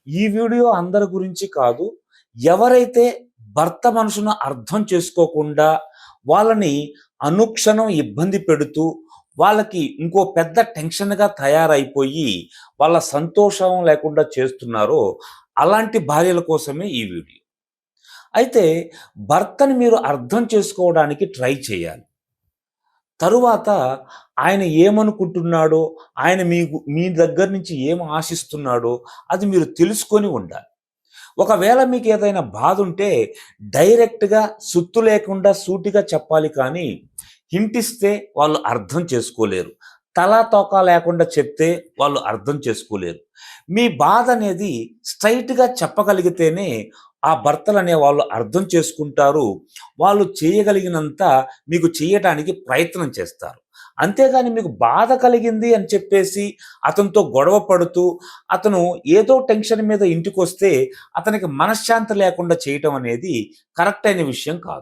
ఈ వీడియో అందరి గురించి కాదు. ఎవరైతే భర్త మనసును అర్థం చేసుకోకుండా వాళ్ళని అనుక్షణం ఇబ్బంది పెడుతూ, వాళ్ళకి ఇంకో పెద్ద టెన్షన్‌గా తయారైపోయి, వాళ్ళ సంతోషం లేకుండా చేస్తున్నారో, అలాంటి భార్యల కోసమే ఈ వీడియో. అయితే భర్తని మీరు అర్థం చేసుకోవడానికి ట్రై చేయాలి. తరువాత ఆయన ఏమనుకుంటున్నాడో, ఆయన మీ దగ్గర నుంచి ఏం ఆశిస్తున్నాడో అది మీరు తెలుసుకొని ఉండాలి. ఒకవేళ మీకేదైనా బాధుంటే డైరెక్ట్‌గా సుత్తు లేకుండా సూటిగా చెప్పాలి కానీ, హింటిస్తే వాళ్ళు అర్థం చేసుకోలేరు. తలా తోకా లేకుండా చెప్తే వాళ్ళు అర్థం చేసుకోలేరు. మీ బాధనేది స్ట్రెయిట్‌గా చెప్పగలిగితేనే ఆ భర్తలనే వాళ్ళు అర్థం చేసుకుంటారు. వాళ్ళు చేయగలిగినంత మీకు చేయటానికి ప్రయత్నం చేస్తారు. అంతేగాని మీకు బాధ కలిగింది అని చెప్పేసి అతనితో గొడవ పడుతూ, అతను ఏదో టెన్షన్ మీద ఇంటికొస్తే అతనికి మనశ్శాంతి లేకుండా చేయటం అనేది కరెక్ట్ అయిన విషయం కాదు.